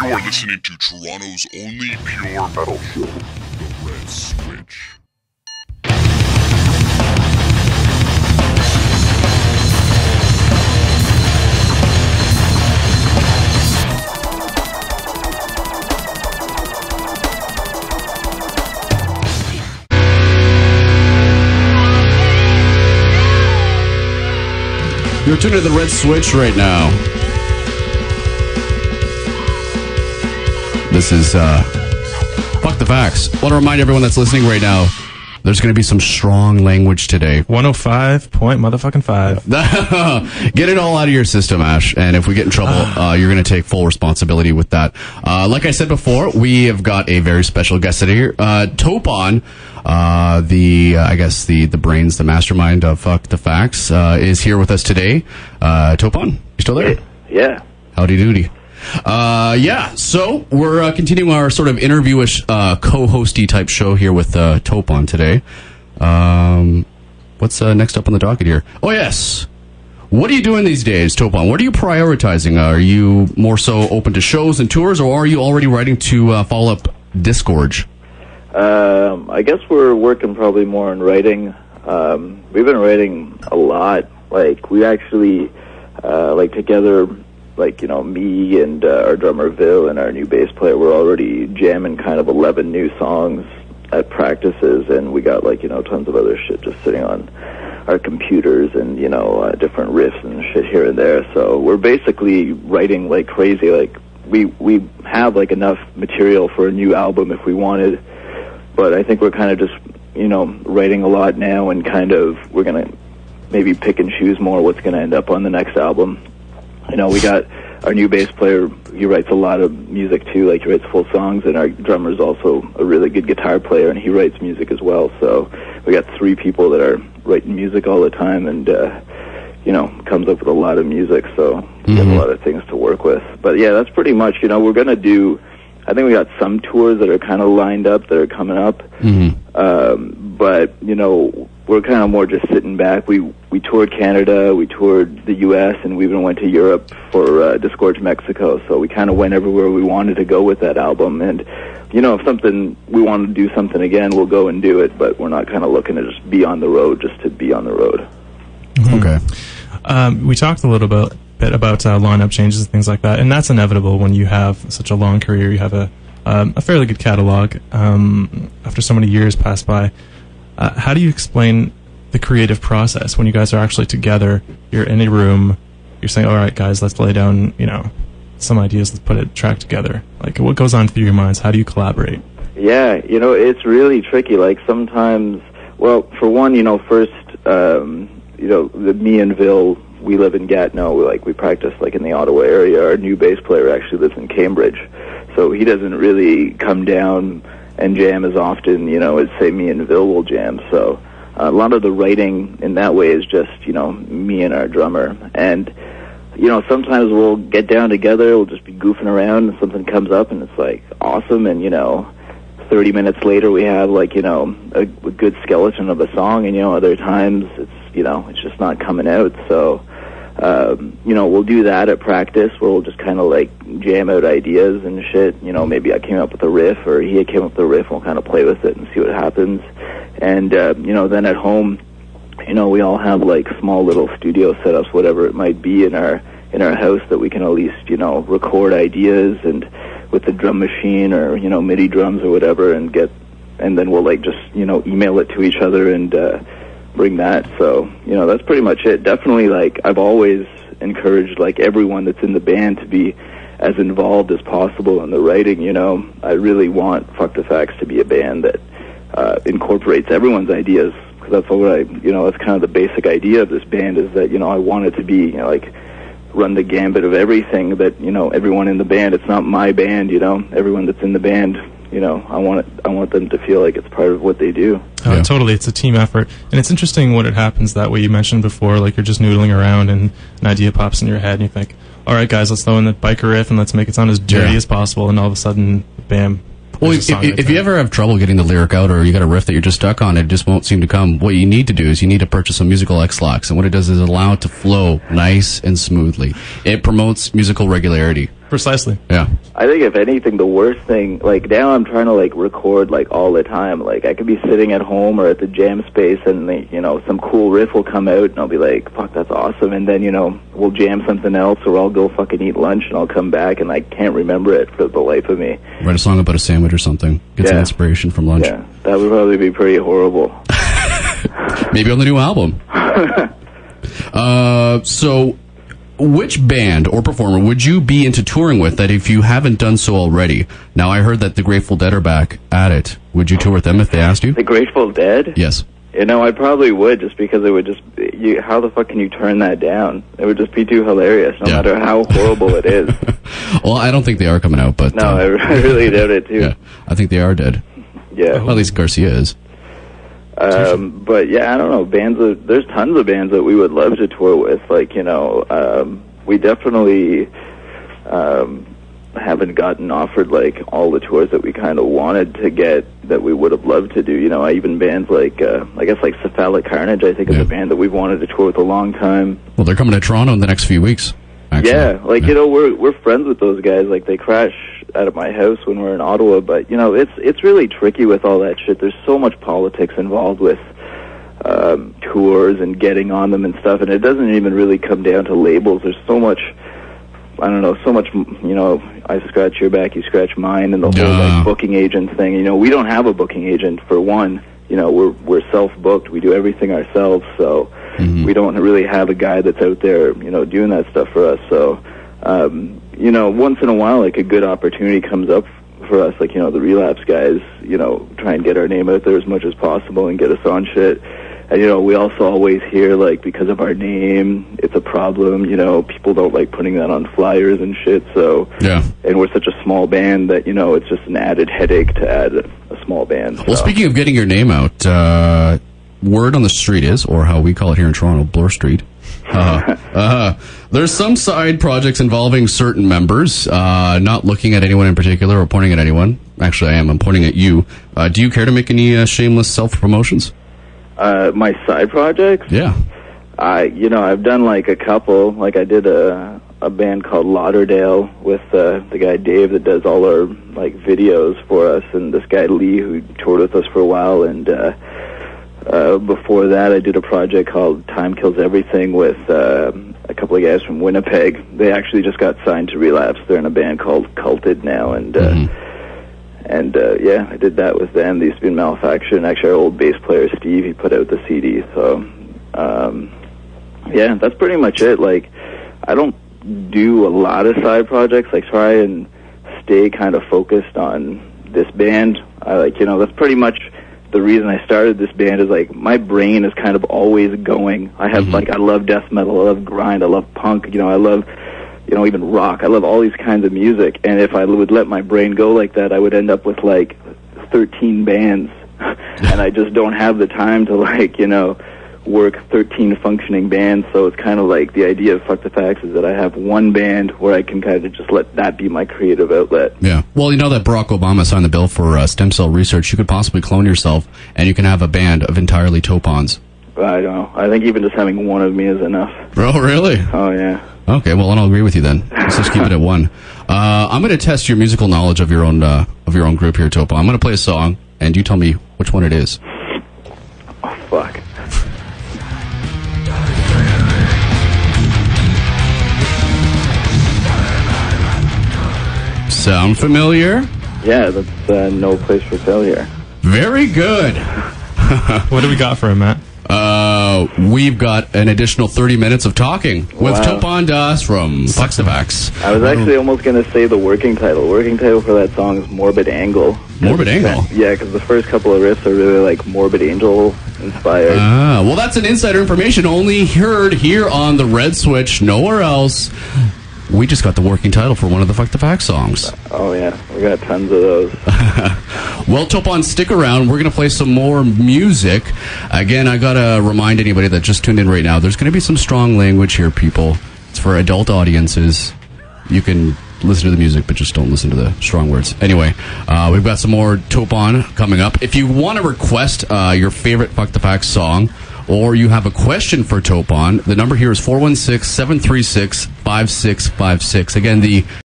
You're listening to Toronto's only pure metal show, The Red Switch. You're tuning to The Red Switch right now. This is, Fuck the Facts. I want to remind everyone that's listening right now, there's going to be some strong language today. 105.5. Get it all out of your system, Ash. And if we get in trouble, you're going to take full responsibility with that. Like I said before, we have got a very special guest today here. Topon, I guess the brains, the mastermind of Fuck the Facts, is here with us today. Topon, you still there? Yeah. Howdy doody. So we're continuing our sort of interviewish co-hosty type show here with Topon today. What's next up on the docket here? Oh yes, what are you doing these days, Topon? What are you prioritizing? Are you more so open to shows and tours, or are you already writing to follow up Disgorge? I guess we're working probably more on writing. We've been writing a lot. Like we actually together. Like, you know, me and our drummer Vil and our new bass player, we're already jamming kind of 11 new songs at practices, and we got, like, you know, tons of other shit just sitting on our computers and, you know, different riffs and shit here and there. So we're basically writing like crazy. Like, we have, like, enough material for a new album if we wanted, but I think we're kind of just, you know, writing a lot now, and kind of we're going to maybe pick and choose more what's going to end up on the next album. You know, we got our new bass player, he writes a lot of music too, like he writes full songs, and our drummer's also a really good guitar player, and he writes music as well. So we got three people that are writing music all the time, and, you know, comes up with a lot of music, so we have a lot of things to work with. But yeah, that's pretty much, you know, we're going to do, I think we got some tours that are kind of lined up that are coming up, but, you know, we're kind of more just sitting back. We toured Canada, we toured the U.S., and we even went to Europe for Disgorge Mexico. So we kind of went everywhere we wanted to go with that album. And, you know, if we want to do something again, we'll go and do it. But we're not kind of looking to just be on the road just to be on the road. Okay. We talked a little bit about lineup changes and things like that, and that's inevitable when you have such a long career. You have a fairly good catalog after so many years pass by. How do you explain the creative process when you guys are actually together? You're in a room, you're saying, all right, guys, let's lay down, you know, some ideas, let's put a track together. Like, what goes on through your minds? How do you collaborate? Yeah, you know, it's really tricky. Like, sometimes, well, for one, you know, first, you know, me and Vil, we live in Gatineau. We practice, like, in the Ottawa area. Our new bass player actually lives in Cambridge, so he doesn't really come down and jam as often, you know, as, say, me and Vil will jam. So a lot of the writing in that way is just, you know, me and our drummer. And, you know, sometimes we'll get down together, we'll just be goofing around, and something comes up, and it's, like, awesome, and, you know, 30 minutes later we have, like, you know, a good skeleton of a song, and, you know, other times it's, you know, it's just not coming out. So, you know, we'll do that at practice, where we'll just kind of, like, jam out ideas and shit. You know, maybe I came up with a riff, or he came up with a riff, and we'll kind of play with it and see what happens. And, you know, then at home, you know, we all have, like, small little studio setups, whatever it might be, in our house, that we can at least, you know, record ideas, and with the drum machine, or, you know, MIDI drums or whatever, and then we'll, like, just, you know, email it to each other and bring that. So, you know, that's pretty much it. Definitely, like, I've always encouraged, like, everyone that's in the band to be as involved as possible in the writing. You know, I really want Fuck the Facts to be a band that incorporates everyone's ideas, because that's what that's kind of the basic idea of this band, is that, you know, I want it to be, you know, like, run the gambit of everything, that, you know, everyone in the band, it's not my band, you know, everyone that's in the band, you know, I want them to feel like it's part of what they do. Oh, totally. It's a team effort. And it's interesting when it happens that way. You mentioned before, like, you're just noodling around and an idea pops in your head and you think, all right, guys, let's throw in the biker riff and let's make it sound as dirty as possible. And all of a sudden, bam. Well, if you ever have trouble getting the lyric out, or you got a riff that you're just stuck on, it just won't seem to come. What you need to do is you need to purchase some musical X-Lax. And what it does is allow it to flow nice and smoothly. It promotes musical regularity. Precisely. Yeah. I think if anything, the worst thing, like now I'm trying to like record like all the time. Like I could be sitting at home or at the jam space and some cool riff will come out and I'll be like, fuck, that's awesome. And then, we'll jam something else or I'll go fucking eat lunch and I'll come back and I can't remember it for the life of me. Write a song about a sandwich or something. Get some inspiration from lunch. Yeah, that would probably be pretty horrible. Maybe on the new album. So which band or performer would you be into touring with that if you haven't done so already? Now, I heard that the Grateful Dead are back at it. Would you tour with them if they asked you? The Grateful Dead? Yes. I probably would, just because it would just... how the fuck can you turn that down? It would just be too hilarious, no matter how horrible it is. Well, I don't think they are coming out, but... No, I really doubt it, too. Yeah, I think they are dead. Yeah. Well, at least Garcia is. But yeah, I don't know. There's tons of bands that we would love to tour with. Like, we definitely haven't gotten offered like all the tours that we kind of wanted to get that we would have loved to do. Even bands like I guess like Cephalic Carnage, I think is a band that we've wanted to tour with a long time. Well, they're coming to Toronto in the next few weeks. Actually. Yeah, we're friends with those guys. Like they crash out of my house when we're in Ottawa, but it's really tricky with all that shit. There's so much politics involved with tours and getting on them and stuff, and it doesn't even really come down to labels. There's so much, I don't know, I scratch your back, you scratch mine, and the whole like booking agent thing. We don't have a booking agent for one. We're self-booked. We do everything ourselves, so we don't really have a guy that's out there, doing that stuff for us. So, once in a while, like a good opportunity comes up for us, like, the Relapse guys, try and get our name out there as much as possible and get us on shit. And, we also always hear, like, because of our name, it's a problem, people don't like putting that on flyers and shit, so... Yeah. And we're such a small band that, it's just an added headache to add a small band. So. Well, speaking of getting your name out, word on the street is, or how we call it here in Toronto, Bloor Street. There's some side projects involving certain members, not looking at anyone in particular or pointing at anyone. Actually, I'm pointing at you. Do you care to make any shameless self-promotions? My side projects? Yeah. I've done like a couple. Like I did a band called Lauderdale with the guy Dave that does all our like videos for us, and this guy Lee who toured with us for a while, and before that I did a project called Time Kills Everything with a couple of guys from Winnipeg. They actually just got signed to Relapse. They're in a band called Culted now, and I did that with them. They used to be in Malfaction. Actually, our old bass player Steve, he put out the CD. So that's pretty much it. Like, I don't do a lot of side projects. I try and stay kind of focused on this band. That's pretty much the reason I started this band, is like my brain is kind of always going. I have I love death metal, I love grind, I love punk, I love even rock. I love all these kinds of music, and if I would let my brain go like that, I would end up with like 13 bands, and I just don't have the time to work 13 functioning bands. So it's kind of like the idea of Fuck the Facts is that I have one band where I can kind of just let that be my creative outlet. Yeah. Well, that Barack Obama signed the bill for stem cell research. You could possibly clone yourself, and you can have a band of entirely Topons. I don't know. I think even just having one of me is enough. Oh, really? Oh, yeah. Okay, well, I'll agree with you then. Let's just keep it at one. I'm going to test your musical knowledge of your own group here, Topon. I'm going to play a song, and you tell me which one it is. Oh, fuck. Sound familiar? Yeah, that's No Place for Failure. Very good. What do we got for him, Matt? We've got an additional 30 minutes of talking with Topon Das from Fuck the Facts. I was actually almost going to say the working title. Working title for that song is Morbid Angle. Morbid Angle? Yeah, because the first couple of riffs are really like Morbid Angel inspired. Well, that's an insider information only heard here on the Red Switch, nowhere else. We just got the working title for one of the Fuck the Facts songs. Oh, yeah. We got tons of those. Well, Topon, stick around. We're going to play some more music. Again, I got to remind anybody that just tuned in right now, there's going to be some strong language here, people. It's for adult audiences. You can listen to the music, but just don't listen to the strong words. Anyway, we've got some more Topon coming up. If you want to request your favorite Fuck the Facts song, or you have a question for Topon, the number here is 416-736-5656. Again, the